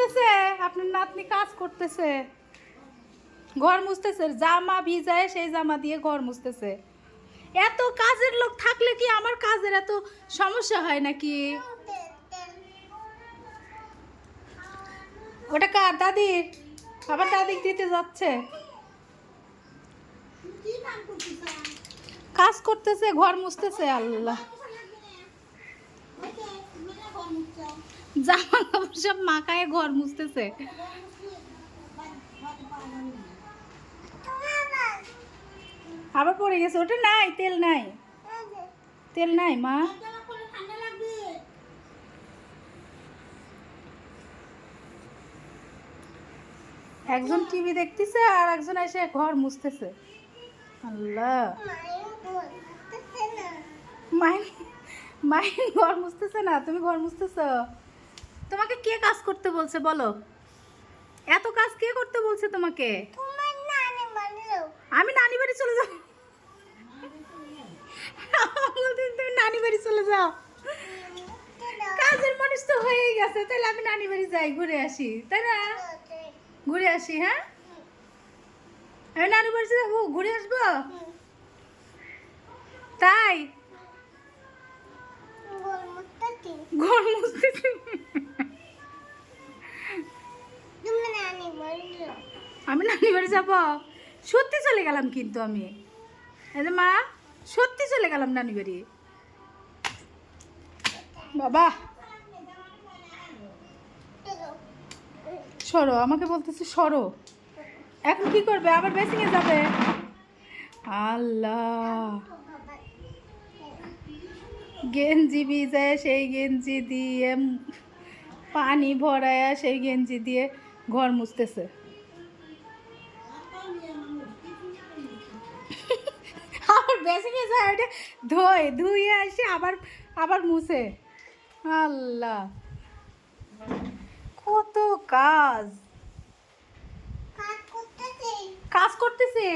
করতেছে, আপনার নাতনি কাজ করতেছে, ঘর মুছতেছে, জামা ভিজায় সেই জামা দিয়ে ঘর মুছতেছে। এত কাজের লোক থাকলে কি আমার কাজের এত সমস্যা হয় নাকি? ওটা কার? দাদির। আবার দাদিক দিতে যাচ্ছে। কাজ করতেছে, ঘর মুছতেছে। আল্লাহ, জামা কাপড় সব মাখায় ঘর মুছতেছে। আবার পড়ে গেছে। ওটা নাই, তেল নাই, তেল নাই মা। একজন টিভি দেখতেছে আর একজন এসে ঘর মুছতেছে। আল্লাহ, মাইন মাইন ঘর মুছতেছে না, তুমি ঘর মুছতেছ। তোমাকে কে কাজ করতে বলছে বলো? এত কাজ কে করতে বলছে তোমাকে? আমি নানি বাড়ি চলে যাও। তুমি নানি বাড়ি চলে যাও। কাজের মানুষ তো হয়েই গেছে, তাহলে আমি নানি বাড়ি যাই, ঘুরে আসি, তাই না? ঘুরে আসি। হ্যাঁ, আমি নানি বাড়ি যাবো, ঘুরে আসবো। তাই ঘর মুছতেছি। আমি নানি বাড়ি যাবো, সত্যি চলে গেলাম কিন্তু আমি। এই যে মা, সত্যি চলে গেলাম নানি বাড়ি। বাবা সরো, আমাকে বলতেছে সরো। এখন কি করবে? আবার বেসিংয়ে যাবে। আল্লাহ, গেঞ্জি ভিজায় সেই গেঞ্জি দিয়ে পানি ভরায়া সেই গেঞ্জি দিয়ে ঘর মুছতেছে। আবার বেসিংয়ে যায়, ওটা ধুয়ে আসে আবার আবার মুছে। আল্লাহ, কত কাজ কাজ করতেছে।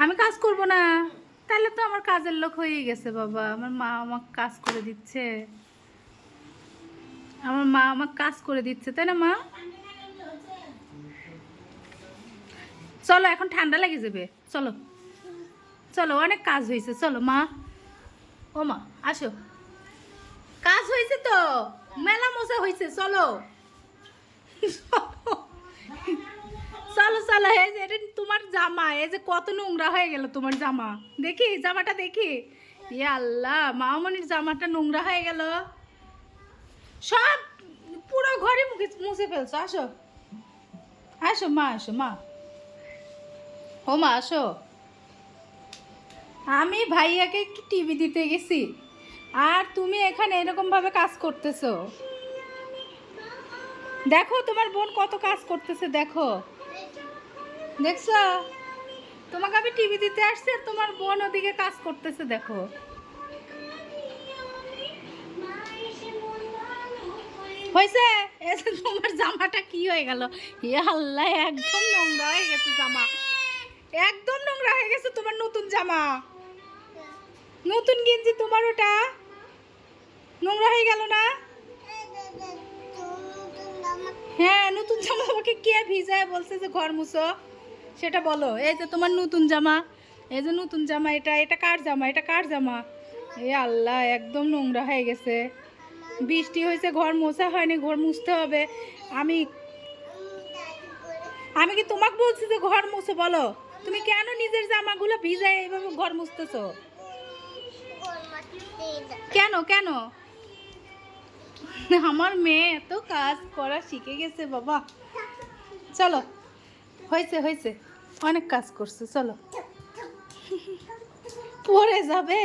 আমি কাজ করব না? তাহলে তো আমার কাজের লোক হয়ে গেছে বাবা। আমার মা আমাকে কাজ করে দিচ্ছে, আমার মা আমাকে কাজ করে দিচ্ছে, তাই না মা? চলো, এখন ঠান্ডা লেগে যাবে। চলো চলো, অনেক কাজ হয়েছে। চলো মা, ও মা আসো, কাজ হয়েছে তো, মেলা মজা হয়েছে। চলো চলো চলো। এই যে এটা তোমার জামা, এই যে কত নোংরা হয়ে গেল তোমার জামা। দেখি জামাটা দেখি। ইয়ে আল্লাহ, মামনির জামাটা নোংরা হয়ে গেল সব, পুরো ঘরে মুছে ফেলছো। আসো আসো মা, আসো মা, ও মা আসো। আমি ভাইয়াকে একটু টিভি দিতে গেছি আর তুমি এখানে এরকম ভাবে কাজ করতেছো। দেখো তোমার বোন কত কাজ করতেছে, দেখো, দেখছো? তোমাকে আমি টিভি দিতে আসছি আর তোমার বোন ওদিকে কাজ করতেছে, দেখো। হয়েছে? এসে তোমার জামাটা কি হয়ে গেল? হে আল্লাহ, একদম নোংরা হয়ে গেছে জামা, একদম নোংরা হয়ে গেছে তোমার নতুন জামা। নতুন গেঞ্জি তোমার, ওটা নোংরা হয়ে গেল না? হ্যাঁ, নতুন জামা আমাকে কে ভিজায় বলছে যে ঘর মুছো, সেটা বলো। এই যে তোমার নতুন জামা, এই যে নতুন জামা, এটা এটা কার জামা? এটা কার জামা? এ আল্লাহ, একদম নোংরা হয়ে গেছে। বৃষ্টি হয়েছে, ঘর মোছা হয়নি, ঘর মুছতে হবে। আমি আমি কি তোমাকে বলছি যে ঘর মুছো? বলো, তুমি কেন নিজের জামাগুলো ভিজায় এইভাবে ঘর মুছতেছো? কেন কেন? আমার মেয়ে এত কাজ করা শিখে গেছে বাবা। চলো, হয়েছে হয়েছে, অনেক কাজ করছে। চলো, পড়ে যাবে।